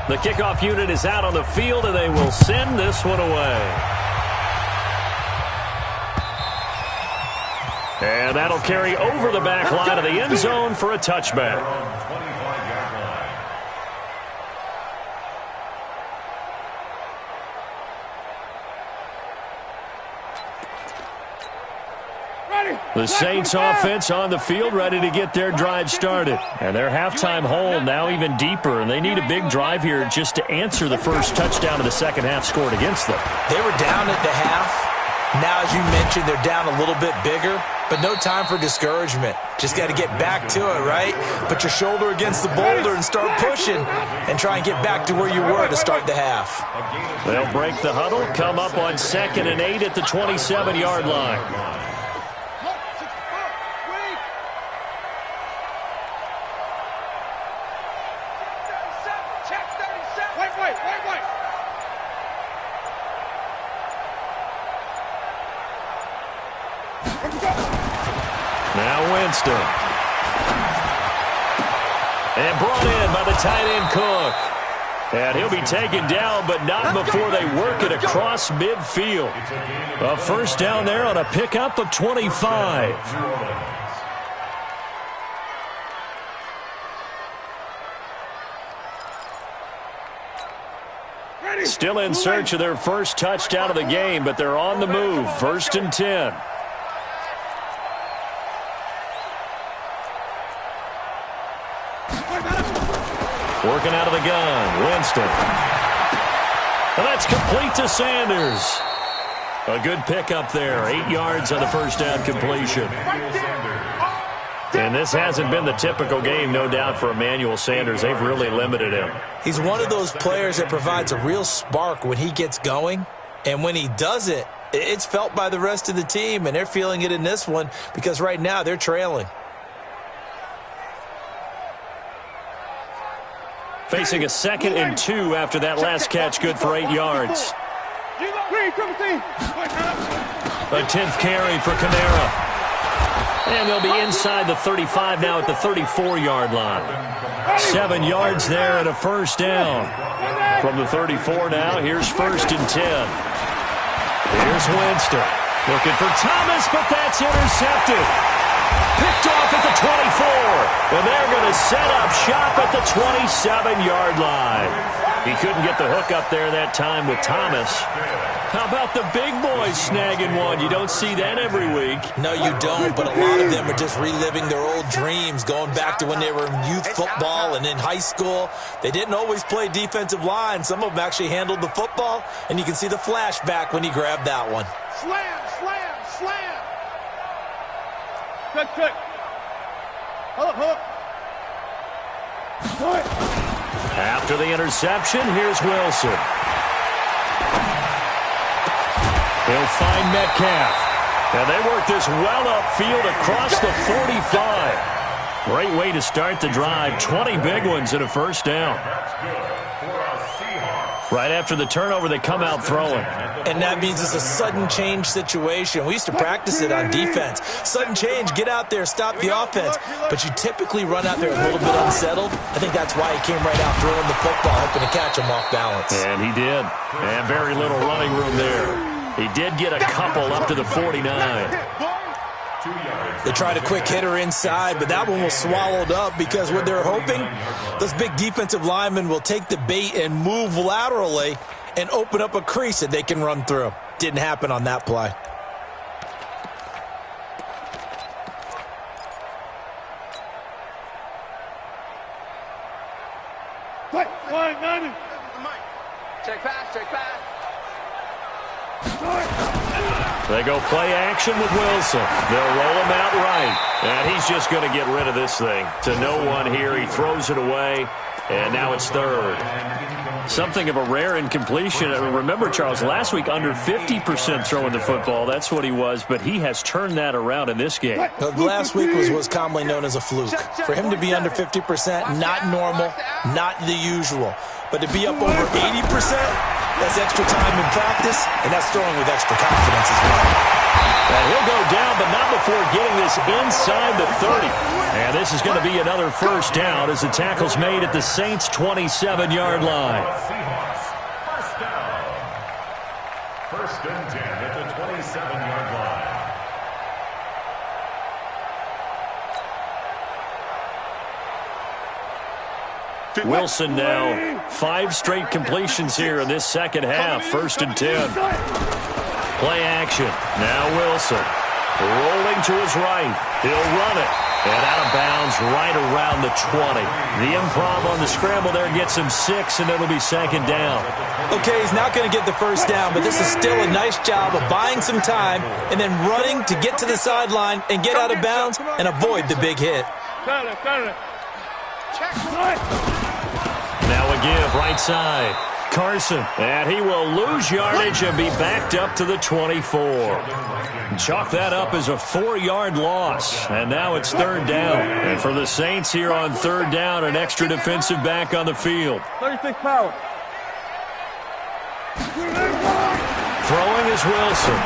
The kickoff unit is out on the field, and they will send this one away. And that'll carry over the back line of the end zone for a touchback. The Saints offense on the field, ready to get their drive started. And their halftime hole now even deeper, and they need a big drive here just to answer the first touchdown of the second half scored against them. They were down at the half. Now, as you mentioned, they're down a little bit bigger, but no time for discouragement. Just got to get back to it, right? Put your shoulder against the boulder and start pushing and try and get back to where you were to start the half. They'll break the huddle, come up on 2nd and 8 at the 27-yard line. Now Winston. And brought in by the tight end Cook. And he'll be taken down, but not before they work it across midfield. A first down there on a pickup of 25. Still in search of their first touchdown of the game, but they're on the move. 1st and 10. Working out of the gun, Winston. And that's complete to Sanders. A good pickup there, 8 yards on the first down completion. And this hasn't been the typical game, no doubt, for Emmanuel Sanders. They've really limited him. He's one of those players that provides a real spark when he gets going. And when he does it, it's felt by the rest of the team, and they're feeling it in this one because right now they're trailing. Facing a 2nd and 2 after that last catch, good for 8 yards. A 10th carry for Kamara. And they'll be inside the 35 now at the 34-yard line. 7 yards there and a first down. From the 34 now, here's 1st and 10. Here's Winston. Looking for Thomas, but that's intercepted. Picked off at the 24. And they're going to set up shop at the 27-yard line. He couldn't get the hook up there that time with Thomas. How about the big boys snagging one? You don't see that every week. No, you don't, but a lot of them are just reliving their old dreams, going back to when they were in youth football and in high school. They didn't always play defensive line. Some of them actually handled the football, and you can see the flashback when he grabbed that one. Slam, slam, slam. Good. Hold up. After the interception, here's Wilson. He'll find Metcalf. And they work this well upfield across the 45. Great way to start the drive. 20 big ones and a first down. Right after the turnover, they come out throwing. And that means it's a sudden change situation. We used to practice it on defense. Sudden change, get out there, stop the offense. But you typically run out there a little bit unsettled. I think that's why he came right out throwing the football, hoping to catch him off balance. And he did. And very little running room there. He did get a couple up to the 49. They tried a quick hitter inside, but that one was swallowed up because what they're hoping, those big defensive linemen will take the bait and move laterally and open up a crease that they can run through. Didn't happen on that play. Check pass. They go play action with Wilson. They'll roll him out right. And he's just going to get rid of this thing. To no one here. He throws it away. And now it's third. Something of a rare incompletion. Remember, Charles, last week under 50% throwing the football. That's what he was. But he has turned that around in this game. Last week was commonly known as a fluke. For him to be under 50%, not normal, not the usual. But to be up over 80%, that's extra time in practice, and that's throwing with extra confidence as well. And he'll go down, but not before getting this inside the 30. And this is going to be another first down as the tackle's made at the Saints' 27-yard line. First down. First and 10 at the 27-yard line. Wilson now 5 straight completions here in this second half. First and 10. Play action. Now Wilson rolling to his right. He'll run it. And out of bounds right around the 20. The improv on the scramble there gets him 6, and it'll be second down. Okay, he's not going to get the first down, but this is still a nice job of buying some time and then running to get to the sideline and get out of bounds and avoid the big hit. Now a give right side. Carson, and he will lose yardage and be backed up to the 24. Chalk that up as a 4-yard loss, and now it's third down. And for the Saints here on third down, an extra defensive back on the field. 36 power. Throwing is Wilson.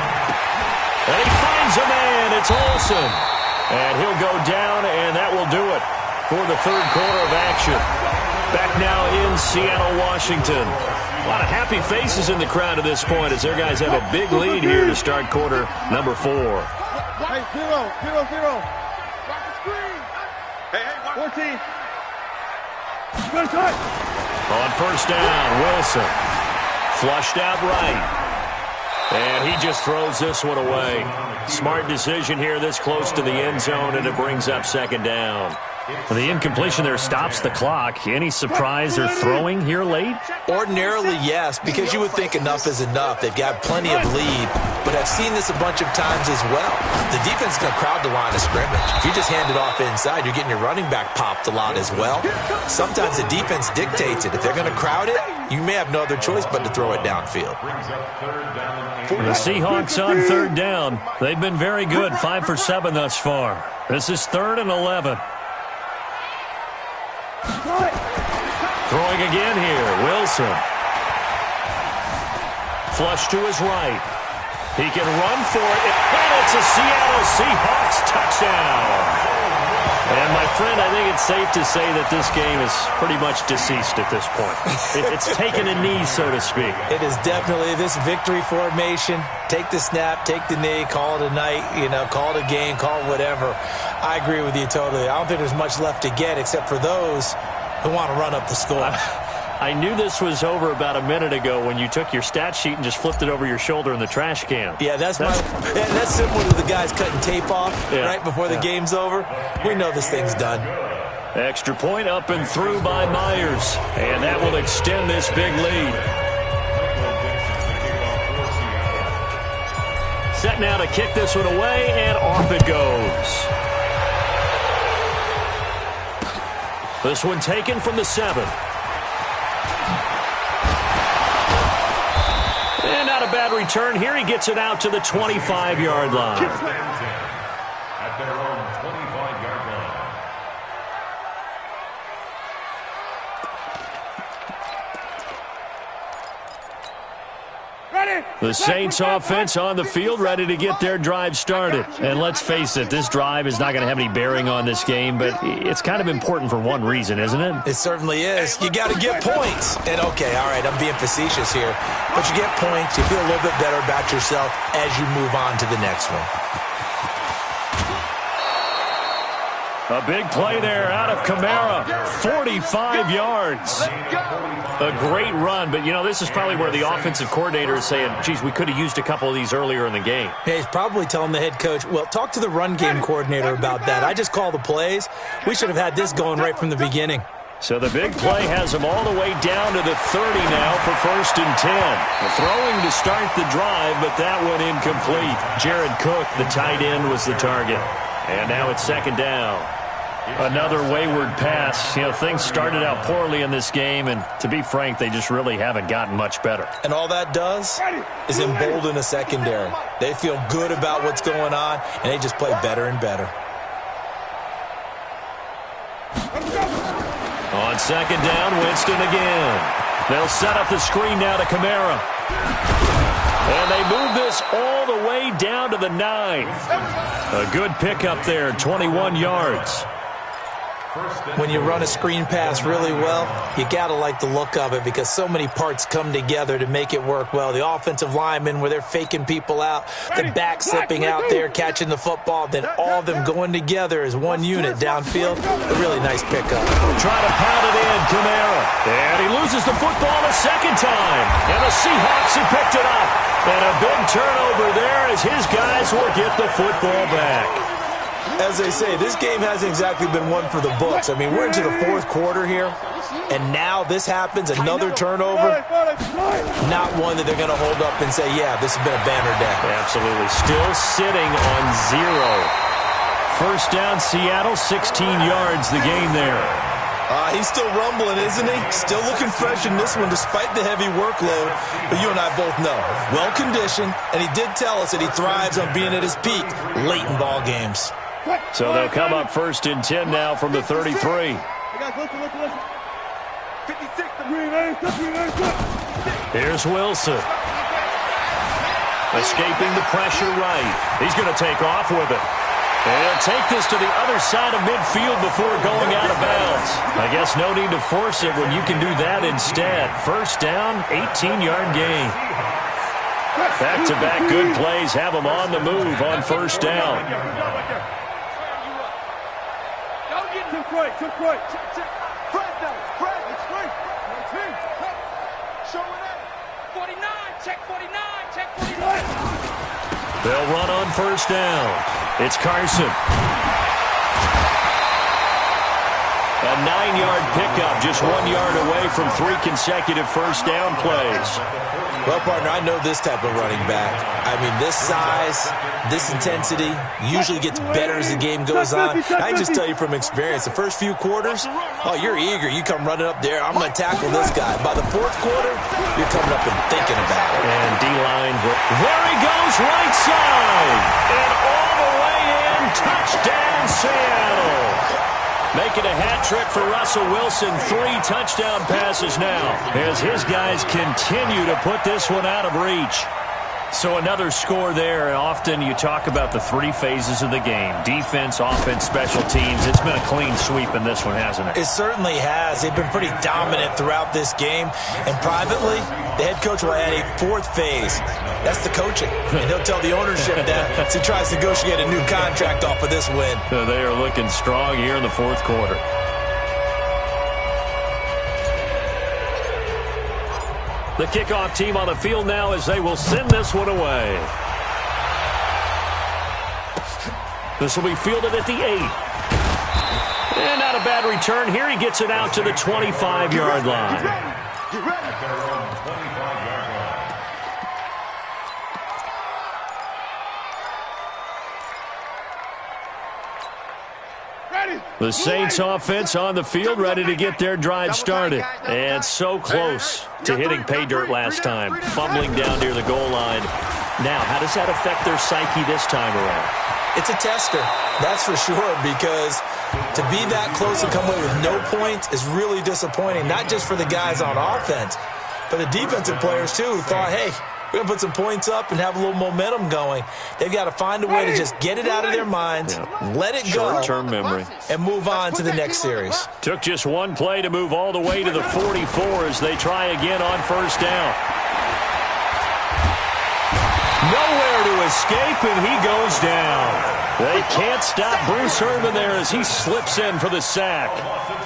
And he finds a man. It's Olsen. And he'll go down, and that will do it for the third quarter of action. Back now in Seattle, Washington. A lot of happy faces in the crowd at this point as their guys have a big lead here to start quarter number 4. Hey, 0, 0, 0. Watch the screen. Hey, 14. Good touch. On first down, Wilson. Flushed out right. And he just throws this one away. Smart decision here this close to the end zone, and it brings up second down. The incompletion there stops the clock. Any surprise they're throwing here late? Ordinarily, yes, because you would think enough is enough. They've got plenty of lead, but I've seen this a bunch of times as well. The defense is going to crowd the line of scrimmage. If you just hand it off inside, you're getting your running back popped a lot as well. Sometimes the defense dictates it. If they're going to crowd it, you may have no other choice but to throw it downfield. The Seahawks on third down. They've been very good, 5 for 7 thus far. This is 3rd and 11. Throwing again here, Wilson. Flush to his right. He can run for it, and it's a Seattle Seahawks touchdown. And, my friend, I think it's safe to say that this game is pretty much deceased at this point. It's taken a knee, so to speak. It is definitely this victory formation. Take the snap, take the knee, call it a night, call it a game, call it whatever. I agree with you totally. I don't think there's much left to get except for those who want to run up the score. I knew this was over about a minute ago when you took your stat sheet and just flipped it over your shoulder in the trash can. Yeah, that's similar to the guys cutting tape off right before the game's over. We know this thing's done. Extra point up and through by Myers, and that will extend this big lead. Set now to kick this one away, and off it goes. This one taken from the 7. And not a bad return here. He gets it out to the 25-yard line. At their own 25-yard line. The Saints offense on the field, ready to get their drive started. And let's face it, this drive is not going to have any bearing on this game, but it's kind of important for one reason, isn't it? It certainly is. You got to get points. And, okay, all right, I'm being facetious here. But you get points, you feel a little bit better about yourself as you move on to the next one. A big play there out of Kamara, 45 yards. A great run, but, this is probably where the offensive coordinator is saying, geez, we could have used a couple of these earlier in the game. Yeah, he's probably telling the head coach, well, talk to the run game coordinator about that. I just call the plays. We should have had this going right from the beginning. So the big play has him all the way down to the 30 now for 1st and 10. Throwing to start the drive, but that one incomplete. Jared Cook, the tight end, was the target. And now it's 2nd down. Another wayward pass. Things started out poorly in this game, and to be frank, they just really haven't gotten much better. And all that does is embolden a secondary. They feel good about what's going on, and they just play better and better. On 2nd down, Winston again. They'll set up the screen now to Kamara. And they move this all the way down to the 9. A good pickup there, 21 yards. When you run a screen pass really well, you got to like the look of it because so many parts come together to make it work well. The offensive linemen, where they're faking people out, the back slipping out there, catching the football, then all of them going together as one unit downfield. A really nice pickup. Try to pound it in, Kamara. And he loses the football a second time. And the Seahawks have picked it up. And a big turnover there as his guys will get the football back. As they say, this game hasn't exactly been one for the books. I mean, we're into the fourth quarter here, and now this happens, another turnover. Not one that they're going to hold up and say, yeah, this has been a banner day. Absolutely. Still sitting on 0. First down, Seattle, 16 yards the game there. He's still rumbling, isn't he? Still looking fresh in this one despite the heavy workload. But you and I both know, well-conditioned, and he did tell us that he thrives on being at his peak late in ball games. So they'll come up first and 10 now from the 33. Hey guys, listen. 56. Here's Wilson. Escaping the pressure right. He's going to take off with it. And he'll take this to the other side of midfield before going out of bounds. I guess no need to force it when you can do that instead. First down, 18-yard gain. Back-to-back good plays have them on the move on first down. Took right. Press down. It's free. 19. Show it up. 49. Check 49. They'll run on first down. It's Carson. A 9-yard pickup, just 1 yard away from 3 consecutive first down plays. Well, partner, I know this type of running back. I mean, this size, this intensity usually gets better as the game goes on. I just tell you from experience, the first few quarters, oh, you're eager. You come running up there, I'm going to tackle this guy. By the fourth quarter, you're coming up and thinking about it. And D-line, there he goes, right side. And all the way in, touchdown, Seattle. Making a hat trick for Russell Wilson. 3 touchdown passes now as his guys continue to put this one out of reach. So another score there. Often you talk about the 3 phases of the game. Defense, offense, special teams. It's been a clean sweep in this one, hasn't it? It certainly has. They've been pretty dominant throughout this game. And privately, the head coach will add a 4th phase. That's the coaching. And he'll tell the ownership that as he tries to negotiate a new contract off of this win. So they are looking strong here in the fourth quarter. The kickoff team on the field now as they will send this one away. This will be fielded at the 8. And not a bad return here. He gets it out to the 25-yard line. At their own 25-yard line. The Saints offense on the field, ready to get their drive started. And so close to hitting pay dirt last time, fumbling down near the goal line. Now, how does that affect their psyche this time around? It's a tester, that's for sure, because to be that close and come away with no points is really disappointing, not just for the guys on offense, but the defensive players, too, who thought, hey, we're going to put some points up and have a little momentum going. They've got to find a way to just get it out of their minds, let it go, short-term memory, and move on to the next series. Took just one play to move all the way to the 44 as they try again on first down. Nowhere to escape, and he goes down. They can't stop Bruce Irvin there as he slips in for the sack.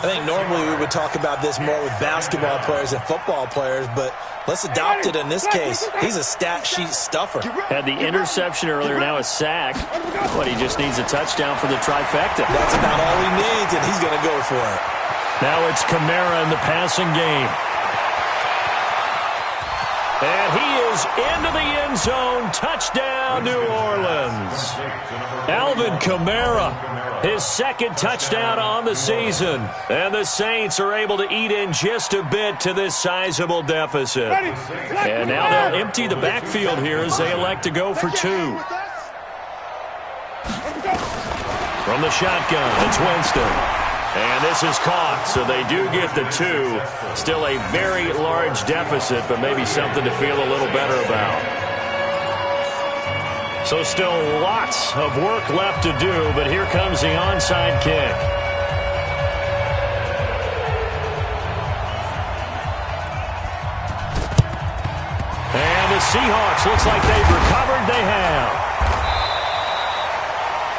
I think normally we would talk about this more with basketball players and football players, but let's adopt it in this case. He's a stat sheet stuffer. Had the interception earlier, now a sack. But he just needs a touchdown for the trifecta. That's about all he needs, and he's going to go for it. Now it's Kamara in the passing game. And he is into the end zone. Touchdown, New Orleans. Alvin Kamara, his second touchdown on the season. And the Saints are able to eat in just a bit to this sizable deficit. And now they'll empty the backfield here as they elect to go for 2. From the shotgun, it's Winston. And this is caught, so they do get the 2. Still a very large deficit, but maybe something to feel a little better about. So still lots of work left to do, but here comes the onside kick. And the Seahawks, looks like they've recovered. They have.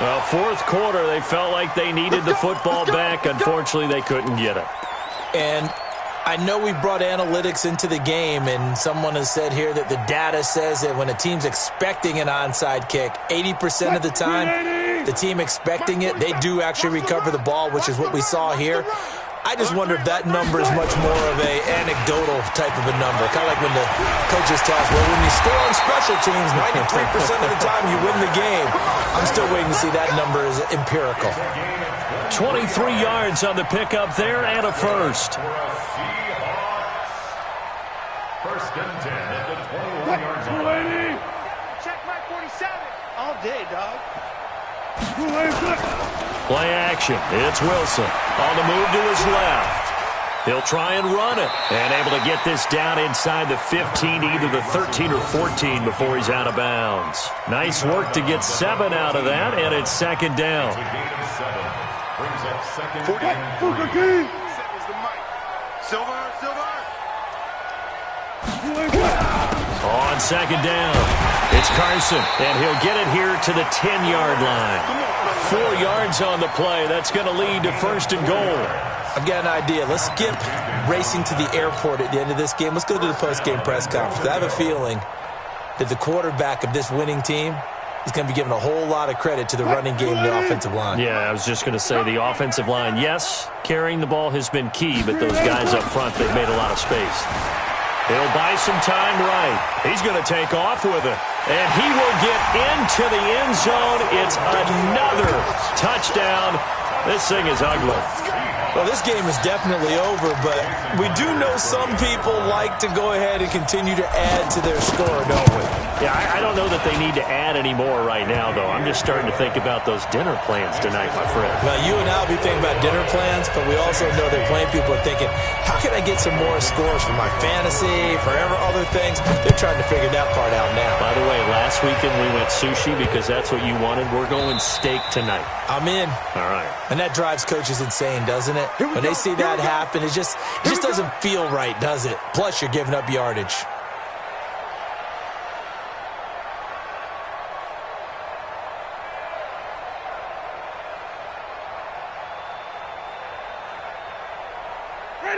Well, fourth quarter, they felt like they needed the football back. Unfortunately, they couldn't get it. And I know we brought analytics into the game, and someone has said here that the data says that when a team's expecting an onside kick, 80% of the time, the team expecting it, they do actually recover the ball, which is what we saw here. I just wonder if that number is much more of a anecdotal type of a number. Kind of like when the coaches tell us, well, when you score on special teams, 93% of the time you win the game. I'm still waiting to see that number is empirical. 23 yards on the pickup there and a first. First and 10 at the 21-yard line. Check my 47. All day, dog. Play action. It's Wilson on the move to his left. He'll try and run it. And able to get this down inside the 15, either the 13 or 14 before he's out of bounds. Nice work to get 7 out of that, and it's second down. It's a gain of 7. Brings up second and 3. On second down, it's Carson, and he'll get it here to the 10-yard line. 4 yards on the play. That's going to lead to first and goal. I've got an idea. Let's skip racing to the airport at the end of this game. Let's go to the post-game press conference. I have a feeling that the quarterback of this winning team is going to be giving a whole lot of credit to the running game and the offensive line. Yeah, I was just going to say the offensive line, yes, carrying the ball has been key, but those guys up front, they've made a lot of space. He'll buy some time right. He's going to take off with it. And he will get into the end zone. It's another touchdown. This thing is ugly. Well, this game is definitely over, but we do know some people like to go ahead and continue to add to their score, don't we? Yeah, I don't know that they need to add any more right now, though. I'm just starting to think about those dinner plans tonight, my friend. Well, you and I will be thinking about dinner plans, but we also know that plenty of people are thinking, how can I get some more scores for my fantasy, for other things? They're trying to figure that part out now. By the way, last weekend we went sushi because that's what you wanted. We're going steak tonight. I'm in. All right. And that drives coaches insane, doesn't it? When they see that happen, it just doesn't feel right, does it? Plus, you're giving up yardage.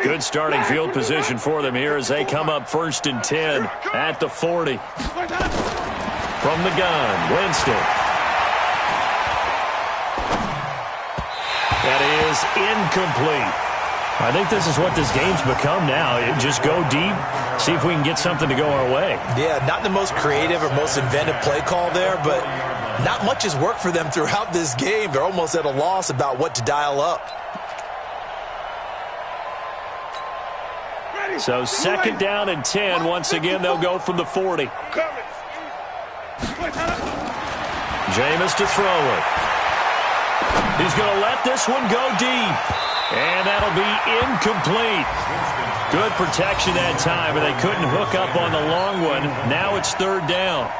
Good starting field position for them here as they come up first and 10 at the 40. From the gun, Winston. That is incomplete. I think this is what this game's become now. Just go deep, see if we can get something to go our way. Yeah, not the most creative or most inventive play call there, but not much has worked for them throughout this game. They're almost at a loss about what to dial up. So second down and 10. Once again, they'll go from the 40. Jameis to throw it. He's going to let this one go deep. And that'll be incomplete. Good protection that time, and they couldn't hook up on the long one. Now it's third down.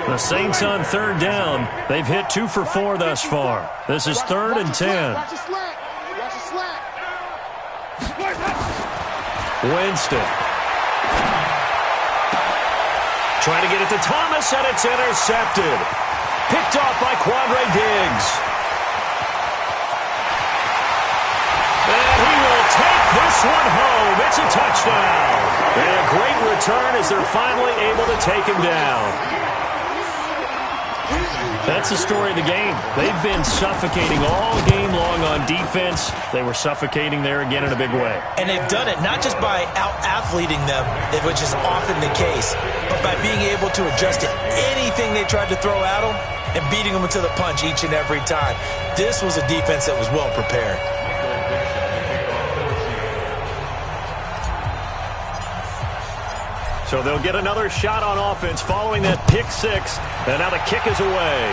The Saints on third down. They've hit 2 for 4 thus far. This is third and 10. Winston. Trying to get it to Thomas, and it's intercepted. Picked off by Quandre Diggs. And he will take this one home. It's a touchdown. And a great return as they're finally able to take him down. That's the story of the game. They've been suffocating all game long on defense. They were suffocating there again in a big way. And they've done it not just by out-athleting them, which is often the case, but by being able to adjust to anything they tried to throw at them and beating them to the punch each and every time. This was a defense that was well prepared. So they'll get another shot on offense following that pick six. And now the kick is away.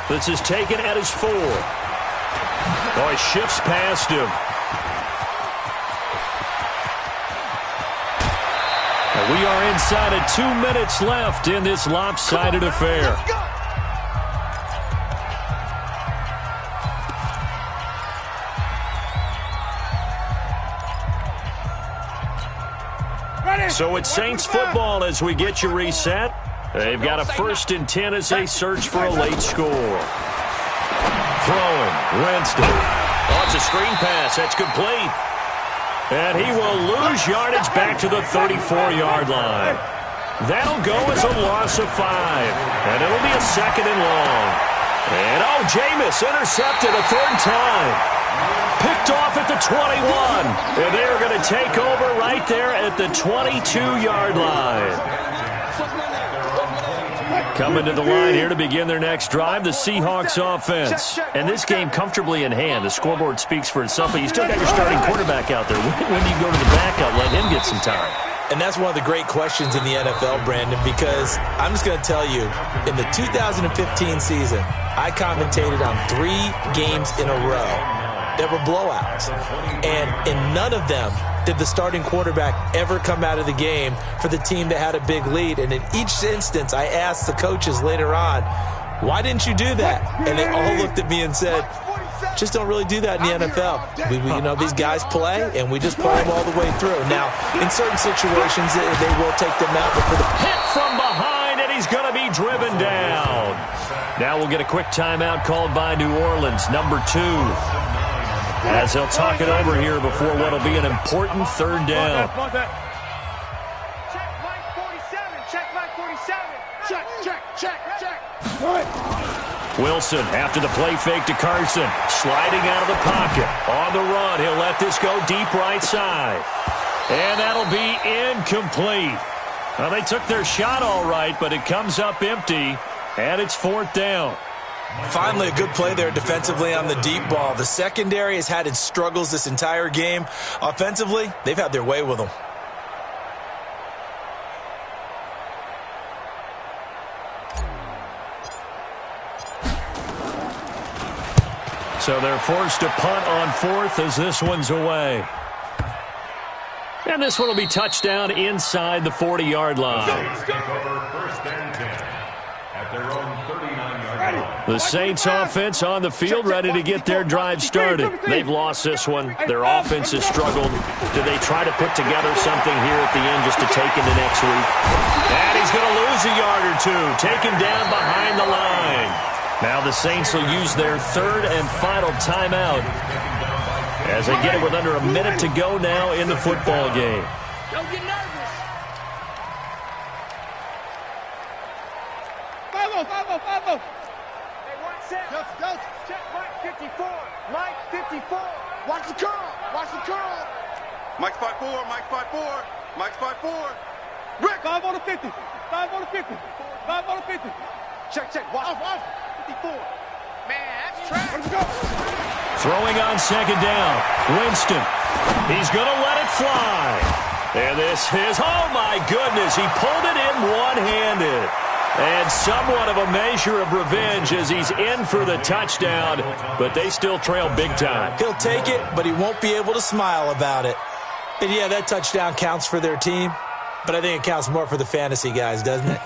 This is taken at his 4. Oh, he shifts past him. A We are inside of 2 minutes left in this lopsided affair. So it's Saints football as we get you reset. They've got a 1st and 10 as they search for a late score. Throwing, Winston. Oh, it's a screen pass. That's complete. And he will lose yardage back to the 34-yard line. That'll go as a loss of 5. And it'll be a 2nd and long. And, oh, Jameis intercepted a 3rd time. Picked off at the 21. And they are going to take over right there at the 22-yard line. Coming to the line here to begin their next drive, the Seahawks offense. And this game comfortably in hand. The scoreboard speaks for itself, but you still got your starting quarterback out there. When do you go to the backup, let him get some time? And that's one of the great questions in the NFL, Brandon, because I'm just going to tell you, in the 2015 season, I commentated on 3 games in a row that were blowouts. And in none of them did the starting quarterback ever come out of the game for the team that had a big lead. And in each instance, I asked the coaches later on, why didn't you do that? And they all looked at me and said, just don't really do that in the NFL. You know, these guys play, and we just play them all the way through. Now, in certain situations, they will take them out. But for the hit from behind, and he's going to be driven down. Now we'll get a quick timeout called by New Orleans, number 2. As they'll talk it over here before what will be an important 3rd down. Check Mike 47. Check Mike 47. Check. Wilson, after the play fake to Carson, sliding out of the pocket. On the run, he'll let this go deep right side. And that'll be incomplete. Well, they took their shot all right, but it comes up empty, and it's 4th down. Finally, a good play there defensively on the deep ball. The secondary has had its struggles this entire game. Offensively, they've had their way with them. So they're forced to punt on 4th as this one's away. And this one will be touchdown inside the 40-yard line. The Saints offense on the field ready to get their drive started. They've lost this one. Their offense has struggled. Do they try to put together something here at the end just to take into next week? And he's going to lose a yard or 2. Taken down behind the line. Now the Saints will use their 3rd and final timeout as they get it with under a minute to go now in the football game. Don't get nervous. 5-0. Hey, one set. Check Mike 54. Mike 54. Watch the curl. Mike's 5-4. Mike's 5-4. Mike's 5-4. Rick. 5 on the 50. 5 on the 50. 5 on the 50. Check. Off. 54. Man, that's trash. Let's go. Throwing on 2nd down. Winston. He's going to let it fly. And this is, oh my goodness, he pulled it in one-handed. And somewhat of a measure of revenge as he's in for the touchdown, but they still trail big time. He'll take it, but he won't be able to smile about it. And yeah, that touchdown counts for their team, but I think it counts more for the fantasy guys, doesn't it?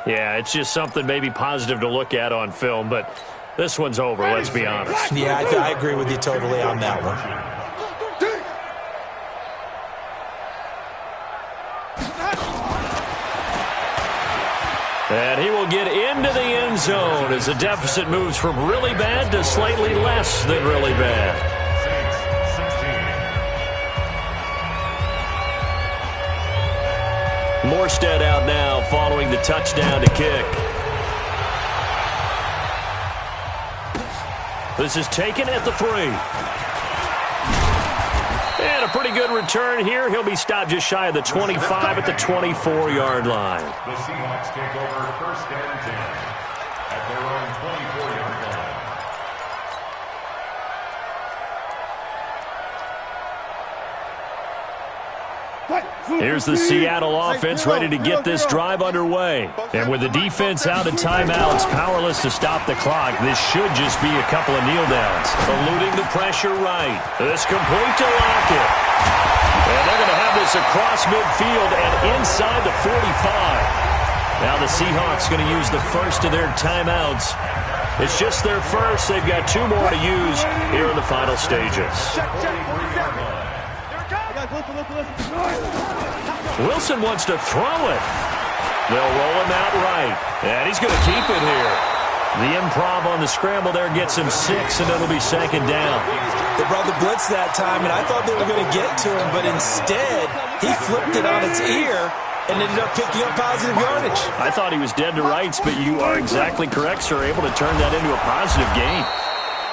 Yeah, it's just something maybe positive to look at on film, but this one's over, let's be honest. Yeah, I agree with you totally on that one. And he will get into the end zone as the deficit moves from really bad to slightly less than really bad. Morstead out now following the touchdown to kick. This is taken at the 3. And a pretty good return here. He'll be stopped just shy of the 25 at the 24-yard line. The Seahawks take over 1st and 10 at their own 24-yard line. Here's the Seattle offense ready to get this drive underway. And with the defense out at timeouts, powerless to stop the clock, this should just be a couple of kneel downs. Eluding the pressure right. This complete to Lockett. And they're going to have this across midfield and inside the 45. Now the Seahawks going to use the first of their timeouts. It's just their first. They've got 2 more to use here in the final stages. Wilson wants to throw it. They'll roll him out right. And he's going to keep it here. The improv on the scramble there gets him 6, and it'll be 2nd down. They brought the blitz that time, and I thought they were going to get it to him, but instead he flipped it on its ear and ended up picking up positive yardage. I thought he was dead to rights, but you are exactly correct, sir. Able to turn that into a positive gain.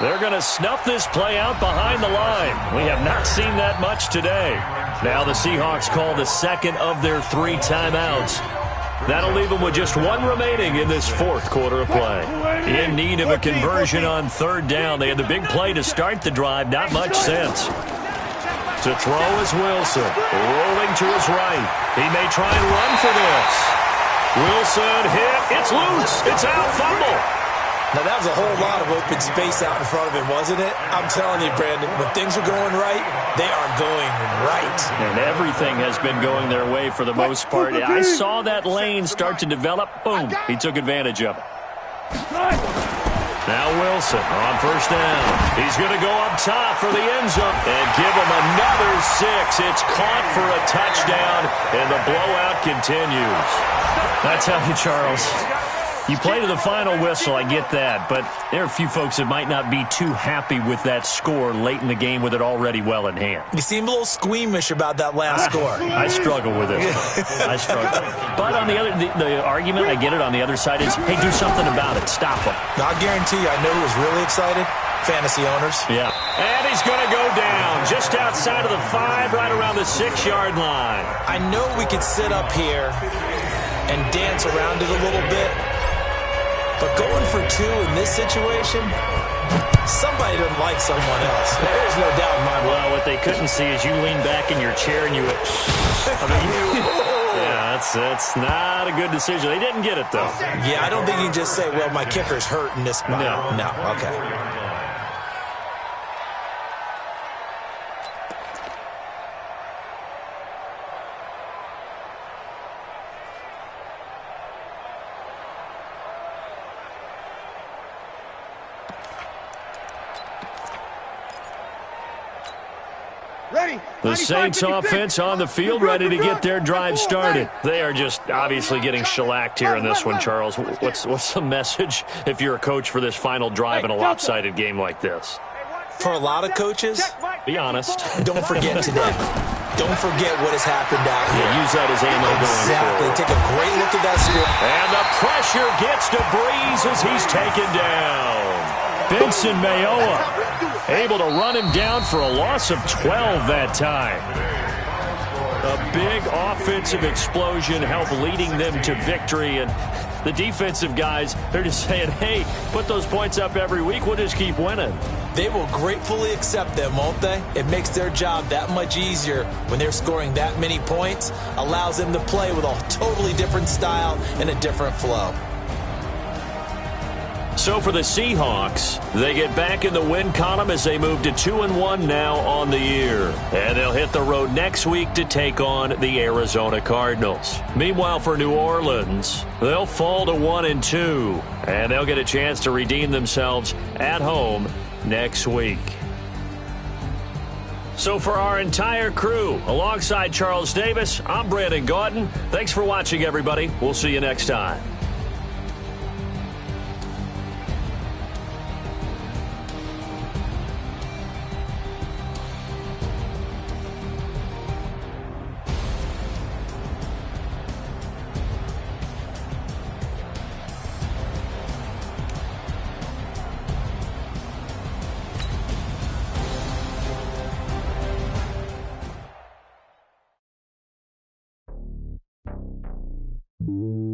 They're going to snuff this play out behind the line. We have not seen that much today. Now the Seahawks call the second of their 3 timeouts. That'll leave them with just 1 remaining in this 4th quarter of play. In need of a conversion on 3rd down. They had the big play to start the drive. Not much sense. To throw is Wilson. Rolling to his right. He may try and run for this. Wilson hit. It's loose. It's out. Fumble. Now, that was a whole lot of open space out in front of him, wasn't it? I'm telling you, Brandon, when things are going right, they are going right. And everything has been going their way for the most part. I saw that lane start to develop. Boom. He took advantage of it. Now Wilson on 1st down. He's going to go up top for the end zone and give him another 6. It's caught for a touchdown, and the blowout continues. That's how you, Charles. You play to the final whistle, I get that, but there are a few folks that might not be too happy with that score late in the game with it already well in hand. You seem a little squeamish about that last score. I struggle with it. I struggle. But on the other, the argument, I get it, on the other side is, hey, do something about it. Stop them. I guarantee you, I know who was really excited. Fantasy owners. Yeah. And he's going to go down just outside of the 5, right around the 6-yard line. I know we could sit up here and dance around it a little bit. But going for 2 in this situation, somebody doesn't like someone else. There's no doubt in my mind. Well, what they couldn't see is you lean back in your chair and you went, yeah, that's not a good decision. They didn't get it, though. Yeah, I don't think you can just say, well, my kicker's hurt in this spot. No, okay. The Saints offense on the field, ready to get their drive started. They are just obviously getting shellacked here in this one, Charles. What's the message if you're a coach for this final drive in a lopsided game like this? For a lot of coaches, be honest. Don't forget today. Don't forget what has happened out here. Yeah, use that as ammo going forward. Take a great look at that score. And the pressure gets to Breeze as he's taken down. Benson Mayoa able to run him down for a loss of 12 that time. A big offensive explosion helped leading them to victory, and the defensive guys, they're just saying, hey, put those points up every week, we'll just keep winning. They will gratefully accept them, won't they? It makes their job that much easier when they're scoring that many points, allows them to play with a totally different style and a different flow. So for the Seahawks, they get back in the win column as they move to 2-1 now on the year. And they'll hit the road next week to take on the Arizona Cardinals. Meanwhile, for New Orleans, they'll fall to 1-2. And they'll get a chance to redeem themselves at home next week. So for our entire crew, alongside Charles Davis, I'm Brandon Gaudin. Thanks for watching, everybody. We'll see you next time. you